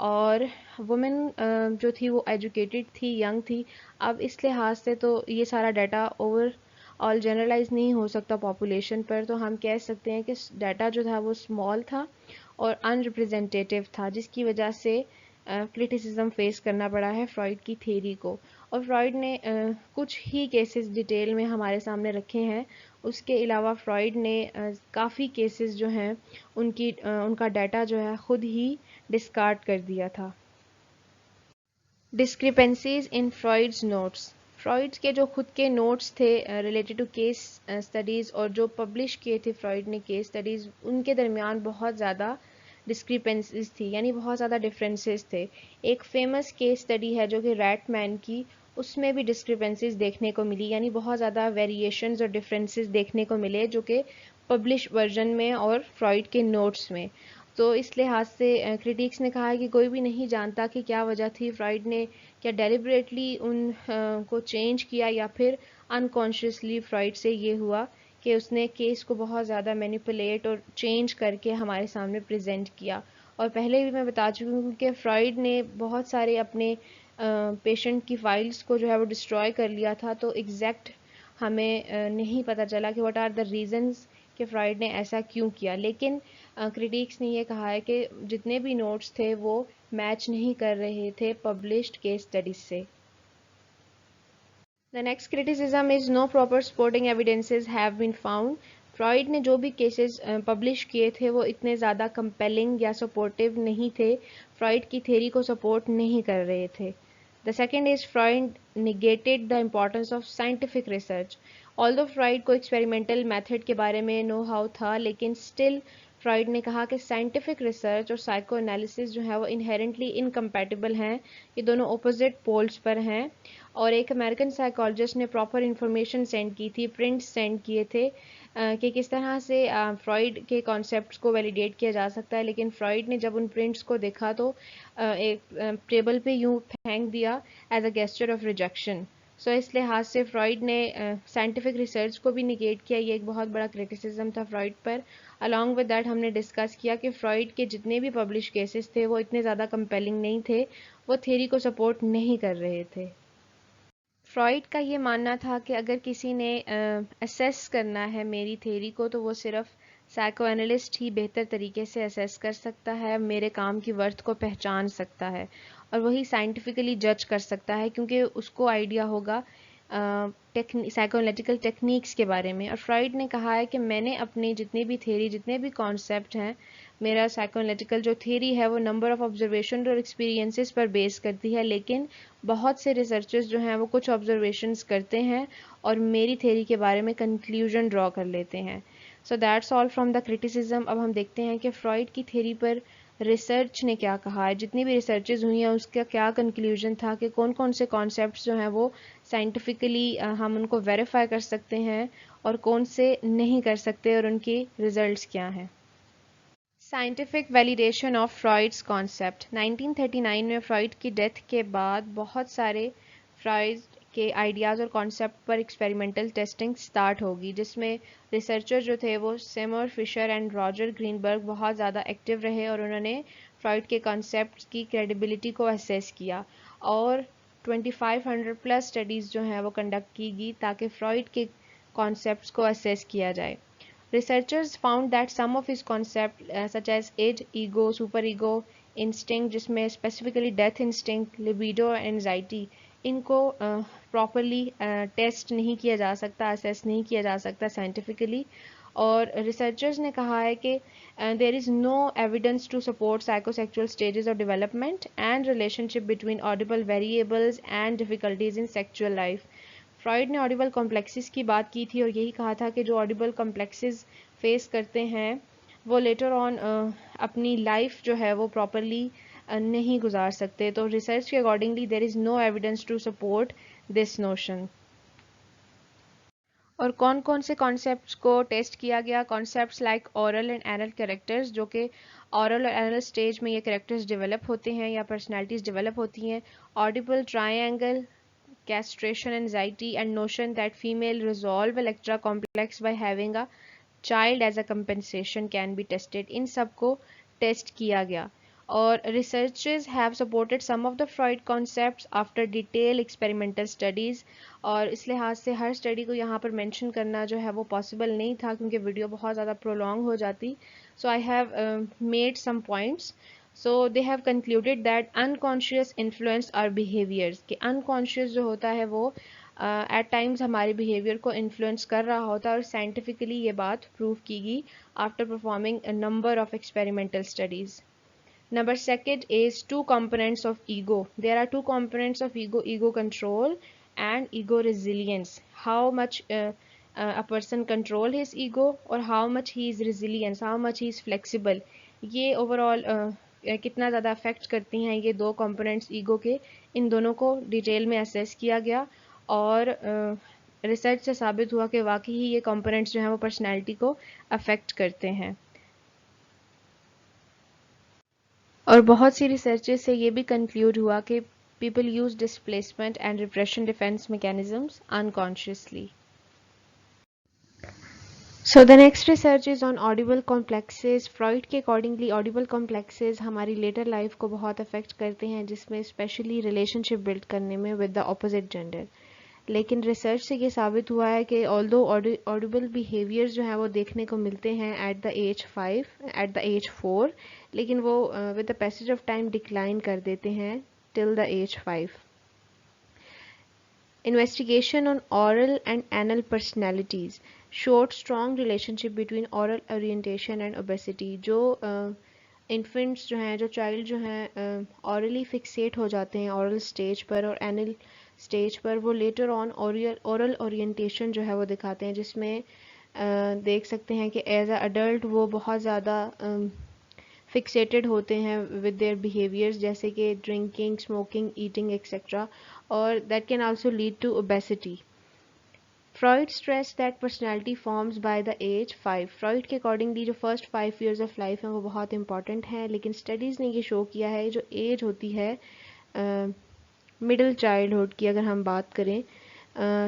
اور وومن جو تھی وہ ایجوکیٹڈ تھی، ینگ تھی. اب اس لحاظ سے تو یہ سارا ڈیٹا اوور آل جنرلائز نہیں ہو سکتا پاپولیشن پر، تو ہم کہہ سکتے ہیں کہ ڈیٹا جو تھا وہ اسمال تھا اور ان ریپرزینٹیو تھا، جس کی وجہ سے کرٹیسزم فیس کرنا پڑا ہے فرائڈ کی تھیری کو. اور فرائڈ نے کچھ ہی کیسز ڈیٹیل میں ہمارے سامنے رکھے ہیں. اس کے علاوہ فرائڈ نے کافی کیسز جو ہیں ان کا ڈیٹا جو ہے خود ہی ڈسکارڈ کر دیا تھا. ڈسکریپنسیز ان فرائڈز نوٹس. فرائڈ کے جو خود کے نوٹس تھے ریلیٹڈ ٹو کیس اسٹڈیز اور جو پبلش کیے تھے فرائڈ نے کیس اسٹڈیز، ان کے درمیان بہت زیادہ ڈسکریپنسیز تھی، یعنی بہت زیادہ ڈفرینسز تھے. ایک فیمس کیس اسٹڈی ہے جو کہ ریٹ مین کی، اس میں بھی ڈسکریپنسیز دیکھنے کو ملی، یعنی بہت زیادہ ویریشنز اور ڈفرینسز دیکھنے کو ملے جو کہ پبلش ورژن میں اور فرائڈ کے نوٹس میں. تو اس لحاظ سے کریٹکس نے کہا ہے کہ کوئی بھی نہیں جانتا کہ کیا وجہ تھی، فرائڈ نے کیا ڈیلیبریٹلی ان کو چینج کیا یا پھر انکانشیسلی فرائڈ سے یہ ہوا کہ اس نے کیس کو بہت زیادہ مینیپولیٹ اور چینج کر کے ہمارے سامنے پریزنٹ کیا. اور پہلے بھی میں بتا چکی ہوں کہ فرائڈ نے بہت سارے اپنے پیشنٹ کی فائلز کو جو ہے وہ ڈسٹروائے کر لیا تھا، تو ایگزیکٹ ہمیں نہیں پتہ چلا کہ واٹ آر دا ریزنز کہ فرائڈ نے ایسا کیوں کیا. لیکن کریٹکس نے یہ کہا ہے کہ جتنے بھی نوٹس تھے وہ میچ نہیں کر رہے تھے پبلشڈ کیس اسٹڈیز سے. The next criticism is no proper supporting evidences have been found. Fried نے جو بھی کیسز پبلش کیے تھے وہ اتنے زیادہ کمپیلنگ یا سپورٹیو نہیں تھے، فرائڈ کی تھیری کو سپورٹ نہیں کر رہے تھے. The second is Freud negated the importance of scientific research. Although fried کو ایکسپیریمنٹل میتھڈ کے بارے میں نو ہاؤ تھا، لیکن اسٹل فرائڈ نے کہا کہ سائنٹیفک ریسرچ اور سائیکو انالیسس جو ہے وہ انہیرنٹلی انکمپیٹیبل ہیں، یہ دونوں اپوزٹ پولز پر ہیں. اور ایک امریکن سائیکالوجسٹ نے پراپر انفارمیشن سینڈ کی تھی، پرنٹ سینڈ کیے تھے کہ کس طرح سے فرائڈ کے کانسیپٹس کو ویلیڈیٹ کیا جا سکتا ہے. لیکن فرائڈ نے جب ان پرنٹس کو دیکھا تو ایک ٹیبل پہ یوں پھینک دیا as a gesture of rejection. So اس لحاظ سے فرائڈ نے سائنٹیفک ریسرچ کو بھی نگیٹ کیا. یہ ایک بہت بڑا کرٹیسزم تھا fried per. along with that ہم نے ڈسکس کیا کہ فرائڈ کے جتنے بھی پبلش کیسز تھے وہ اتنے زیادہ کمپیلنگ نہیں تھے، وہ تھیری کو سپورٹ نہیں کر رہے تھے. فرائڈ کا یہ ماننا تھا کہ اگر کسی نے اسیس کرنا ہے میری تھیری کو تو وہ صرف سائیکو انالسٹ ہی بہتر طریقے سے اسیس کر سکتا ہے، میرے کام کی ورتھ کو پہچان سکتا ہے اور وہی سائنٹیفکلی جج کر سکتا ہے کیونکہ اس کو آئیڈیا ہوگا سائیکو انالیٹیکل ٹیکنیکس کے بارے میں. اور فرائڈ نے کہا ہے کہ میں نے اپنی جتنی بھی تھیری، جتنے بھی کانسیپٹ ہیں، میرا سائیکو انالیٹیکل جو تھیری ہے وہ نمبر آف آبزرویشن اور ایکسپیرینسز پر بیس کرتی ہے، لیکن بہت سے ریسرچرز جو ہیں وہ کچھ آبزرویشنز کرتے ہیں اور میری تھیری کے بارے میں کنکلیوژن ڈرا کر لیتے ہیں. So that's all from the criticism. اب ہم دیکھتے ہیں کہ فرائڈ کی تھیری پر ریسرچ نے کیا کہا ہے، جتنی بھی ریسرچز ہوئی ہیں اس کا کیا کنکلیوژن تھا کہ کون کون سے کانسیپٹس جو ہیں وہ سائنٹیفکلی ہم ان کو ویریفائی کر سکتے ہیں اور کون سے نہیں کر سکتے اور ان کی ریزلٹس کیا ہیں. Scientific validation of Freud's concept. 1939 میں فرائڈ کی ڈیتھ کے بعد بہت سارے فرائڈ کے آئیڈیاز اور کانسیپٹ پر ایکسپیریمنٹل ٹیسٹنگ سٹارٹ ہوگی، جس میں ریسرچر جو تھے وہ سیمر فشر اینڈ راجر گرینبرگ بہت زیادہ ایکٹیو رہے اور انہوں نے فرائڈ کے کانسیپٹ کی کریڈیبلٹی کو اسیس کیا اور 2500 پلس اسٹڈیز جو ہیں وہ کنڈکٹ کی گئی تاکہ فرائڈ کے کانسیپٹس کو اسیس کیا جائے. Researchers found that some of his concepts such as id, ego, superego, instinct جس میں specifically death instinct, libido, anxiety ان کو properly ٹیسٹ نہیں کیا جا سکتا، اسیس نہیں کیا جا سکتا scientifically. اور ریسرچرز نے کہا ہے کہ there is no evidence to support psychosexual stages of development and relationship between audible variables and difficulties in sexual life. Fried نے آڈیبل کمپلیکسز کی بات کی تھی اور یہی کہا تھا کہ جو آڈیبل کمپلیکسز فیس کرتے ہیں وہ لیٹر آن اپنی لائف جو ہے وہ پراپرلی نہیں گزار سکتے. تو ریسرچ کے accordingly there is no evidence to support this notion. اور کون کون سے کانسیپٹس کو ٹیسٹ کیا گیا؟ Concepts like oral and anal characters, جو کہ اورل اور اینل اسٹیج میں یہ کریکٹرز ڈیولپ ہوتے ہیں یا پرسنالٹیز ڈیولپ ہوتی ہیں. Audible triangle castration anxiety and notion that female resolve Electra complex by having a child as a compensation can be tested. ان سب کو ٹیسٹ کیا گیا. اور researchers have supported some of the Freud concepts after detailed experimental studies. اور اس لحاظ سے ہر study کو یہاں پر mention کرنا جو ہے وہ پاسبل نہیں تھا کیونکہ ویڈیو بہت زیادہ پرولونگ ہو جاتی. So I have made some points. So they have concluded that unconscious influence are behaviours, کہ انکانشیس جو ہوتا ہے وہ ایٹ ٹائمز ہمارے بیہیویئر کو انفلوئنس کر رہا ہوتا ہے، اور سائنٹیفکلی یہ بات پروو کی گئی after performing a number of experimental studies. Number second is two components of ego. There are two components of ego: ego control and ego resilience. How much a person control his ego, or how much he is resilient, how much he is flexible. یہ overall کتنا زیادہ effect کرتی ہیں یہ دو components ego کے، ان دونوں کو detail میں اسیس کیا گیا، اور ریسرچ سے ثابت ہوا کہ واقعی یہ components جو ہیں وہ پرسنالٹی کو افیکٹ کرتے ہیں. اور بہت سی ریسرچز سے یہ بھی کنکلیوڈ ہوا کہ people use displacement and repression defence mechanisms unconsciously. So the next research is on oedipal complexes. Freud کے اکارڈنگلی آڈیبل کمپلیکسز ہماری لیٹر لائف کو بہت افیکٹ کرتے ہیں، جس میں اسپیشلی ریلیشن شپ بلڈ کرنے میں ود دا اپوزٹ جینڈر. لیکن ریسرچ سے یہ ثابت ہوا ہے کہ آلدو آڈیبل بیہیویئر جو ہیں وہ دیکھنے کو ملتے ہیں at the age 5 at the age 4، لیکن وہ with the passage of time decline کر دیتے ہیں till the age 5. Investigation on oral and anal personalities showed strong relationship between oral orientation and obesity. جو انفنٹس جو ہیں، جو چائلڈ جو ہیں اورلی فکسیٹ ہو جاتے ہیں اورل اسٹیج پر اور اینل اسٹیج پر، وہ لیٹر آن اورل اورینٹیشن جو ہے وہ دکھاتے ہیں، جس میں دیکھ سکتے ہیں کہ ایز اے اڈلٹ وہ بہت زیادہ فکسیٹڈ ہوتے ہیں ود دیئر بیہیویئرز، جیسے کہ ڈرنکنگ، اسموکنگ، ایٹنگ ایکسیٹرا، اور that can also lead to obesity. Freud stress that personality forms by the age 5. Freud کے اکارڈنگلی جو فرسٹ 5 ایئرز آف لائف ہیں وہ بہت امپورٹنٹ ہیں، لیکن اسٹڈیز نے یہ شو کیا ہے جو ایج ہوتی ہے مڈل چائلڈہڈ کی، اگر ہم بات کریں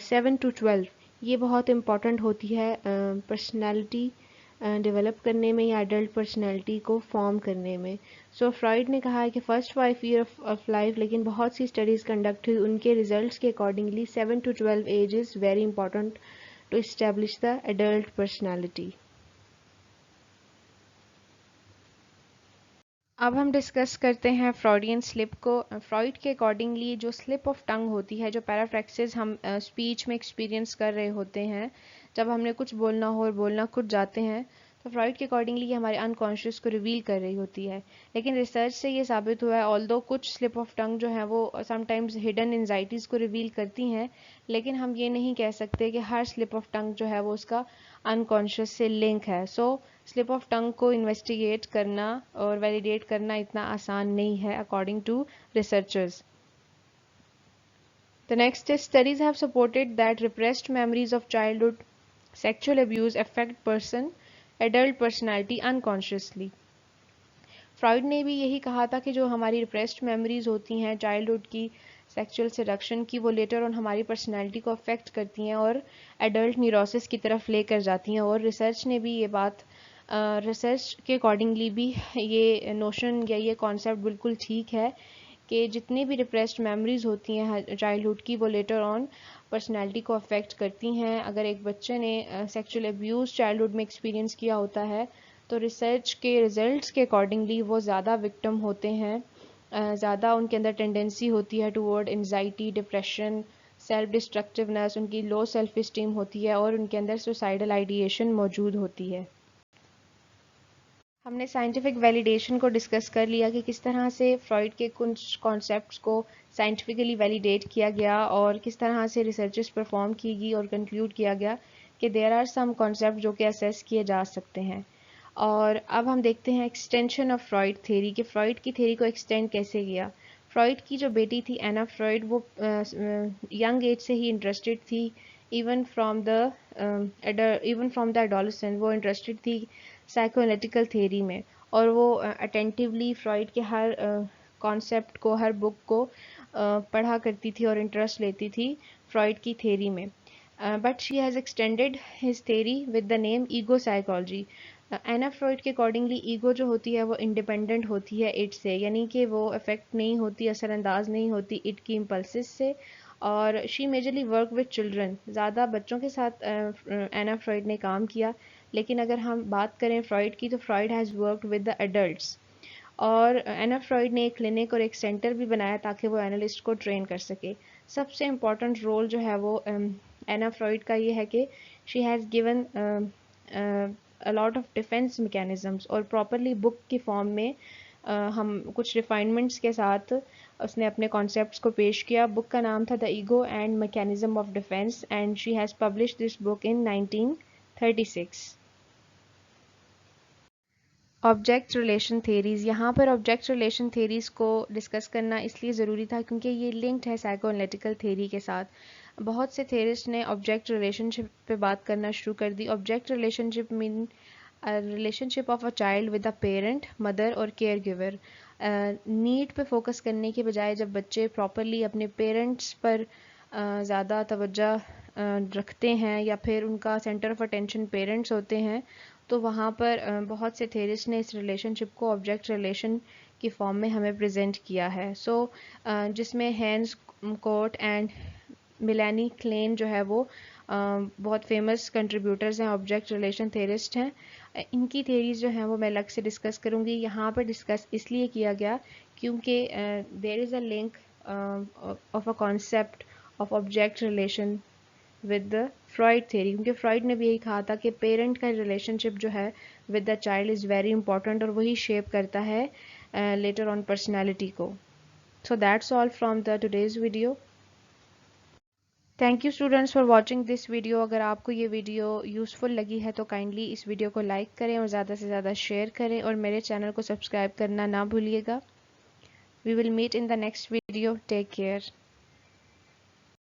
7 to 12، یہ بہت امپورٹنٹ ہوتی ہے پرسنالٹی ڈیولپ کرنے میں یا ایڈلٹ پرسنالٹی کو فارم کرنے میں. سو فرائڈ نے کہا ہے کہ فرسٹ 5 ایئر آف لائف، لیکن بہت سی اسٹڈیز کنڈکٹ ہوئی، ان کے ریزلٹس کے accordingly 7 to 12 age is very important to establish the adult personality. اب ہم ڈسکس کرتے ہیں فرائڈین سلپ کو. فرائڈ کے اکارڈنگلی جو سلپ آف ٹنگ ہوتی ہے، جو پیرافریکسز ہم اسپیچ میں ایکسپیرینس کر رہے ہوتے ہیں، جب ہم نے کچھ بولنا ہو اور بولنا کچھ جاتے ہیں، تو فرائڈ کے اکارڈنگلی یہ ہمارے انکانشیس کو ریویل کر رہی ہوتی ہے. لیکن ریسرچ سے یہ ثابت ہوا ہے آلدو کچھ سلپ آف ٹنگ جو ہیں وہ سم ٹائمز ہڈن انزائٹیز کو ریویل کرتی ہیں، لیکن ہم یہ نہیں کہہ سکتے کہ ہر سلپ آف ٹنگ جو ہے وہ اس کا انکانشیس سے لنک ہے. سو سلپ آف ٹنگ کو انویسٹیگیٹ کرنا اور ویلیڈیٹ کرنا اتنا آسان نہیں ہے according to researchers. The next is studies have supported that repressed memories of childhood sexual abuse affect person adult personality unconsciously. Fried نے بھی یہی کہا تھا کہ جو ہماری ریپریسڈ میموریز ہوتی ہیں چائلڈہڈ کی سیکچوئل سیڈکشن کی، وہ لیٹر آن ہماری پرسنالٹی کو افیکٹ کرتی ہیں اور ایڈلٹ نیوروسس کی طرف لے کر جاتی ہیں. اور ریسرچ نے بھی یہ بات ریسرچ کے اکارڈنگلی بھی یہ نوشن یا یہ کانسیپٹ بالکل ٹھیک ہے کہ جتنی بھی ریپریسڈ میموریز ہوتی ہیں چائلڈہڈ کی، وہ لیٹر آن پرسنالٹی کو افیکٹ کرتی ہیں. اگر ایک بچے نے سیکچوئل ابیوز چائلڈہڈ میں ایکسپیرینس کیا ہوتا ہے تو ریسرچ کے ریزلٹس کے اکارڈنگلی وہ زیادہ وکٹم ہوتے ہیں، زیادہ ان کے اندر ٹینڈنسی ہوتی ہے ٹورڈ انزائٹی، ڈپریشن، سیلف ڈسٹرکٹیونیس، ان کی لو سیلف اسٹیم ہوتی ہے اور ان کے اندر سوسائڈل آئیڈیشن موجود ہوتی ہے. ہم نے سائنٹیفک ویلیڈیشن کو ڈسکس کر لیا کہ کس طرح سے فرائڈ کے کچھ کانسیپٹس کو سائنٹیفکلی ویلیڈیٹ کیا گیا اور کس طرح سے ریسرچز پرفارم کی گئی اور کنکلوڈ کیا گیا کہ دیر آر سم کانسیپٹ جو کہ اسیس کیے جا سکتے ہیں. اور اب ہم دیکھتے ہیں ایکسٹینشن آف فرائڈ تھیری، کہ فرائڈ کی تھیری کو ایکسٹینڈ کیسے کیا. فرائڈ کی جو بیٹی تھی اینا فرائڈ، وہ ینگ ایج سے ہی انٹرسٹڈ تھی، ایون فرام دا ایڈولسنٹ وہ انٹرسٹڈ تھی سائیکو انالیٹیکل تھیری میں، اور وہ اٹینٹیولی فرائڈ کے ہر کانسیپٹ کو، ہر بک کو پڑھا کرتی تھی اور انٹرسٹ لیتی تھی فرائڈ کی تھیری میں. But she has extended his theory with the name ego psychology. اینا فرائڈ کے اکارڈنگلی ایگو جو ہوتی ہے وہ انڈیپینڈنٹ ہوتی ہے اٹ سے، یعنی کہ وہ افیکٹ نہیں ہوتی، اثر انداز نہیں ہوتی اٹ کی امپلسز سے. اور شی میجرلی ورک وتھ چلڈرن، زیادہ بچوں کے ساتھ اینا فرائڈ نے کام کیا. لیکن اگر ہم بات کریں فرائڈ کی تو Freud has worked with the adults. اور اینا فرائڈ نے ایک کلینک اور ایک سینٹر بھی بنایا تاکہ وہ اینالسٹ کو ٹرین کر سکے. سب سے امپورٹنٹ رول جو ہے وہ اینا فرائڈ کا یہ ہے کہ she has given lot of defence mechanisms, اور پراپرلی بک کی فارم میں ہم کچھ ریفائنمنٹس کے ساتھ اس نے اپنے کانسیپٹس کو پیش کیا. بک کا نام تھا the ego and mechanism of defence, and she has publish this book in 1936. Object relation theories, یہاں پر آبجیکٹ ریلیشن تھیریز کو ڈسکس کرنا اس لیے ضروری تھا کیونکہ یہ لنکڈ ہے سائیکو انالیٹیکل تھیری کے ساتھ. بہت سے تھیرسٹ نے آبجیکٹ ریلیشن شپ پہ بات کرنا شروع کر دی. Object relationship main relationship of a child with a parent, mother اور کیئر گیور. نیڈ پہ فوکس کرنے کے بجائے جب بچے پراپرلی اپنے پیرنٹس پر زیادہ توجہ رکھتے ہیں یا پھر ان کا سینٹر آف اٹینشن پیرنٹس ہوتے ہیں، تو وہاں پر بہت سے تھیرسٹ نے اس ریلیشن شپ کو آبجیکٹ ریلیشن کی فارم میں ہمیں پریزنٹ کیا ہے. سو جس میں Heinz Kohut and Melanie Klein جو ہے وہ بہت فیمس کنٹریبیوٹرز ہیں، آبجیکٹ ریلیشن تھیرسٹ ہیں. ان کی تھیریز جو ہیں وہ میں الگ سے ڈسکس کروں گی. یہاں پر ڈسکس اس لیے کیا گیا کیونکہ there is a link of a concept of object relation with the Freud theory, کیونکہ فرائڈ نے بھی یہی کہا تھا کہ پیرنٹ کا ریلیشن شپ جو ہے with the child is very important, اور وہی شیپ کرتا ہے لیٹر آن پرسنالٹی کو. So that's all from the today's video. Thank you students for watching this video. اگر آپ کو یہ ویڈیو یوزفل لگی ہے تو کائنڈلی اس ویڈیو کو لائک کریں اور زیادہ سے زیادہ شیئر کریں، اور میرے چینل کو سبسکرائب کرنا نہ بھولیے گا. We will meet in the next video. Take care.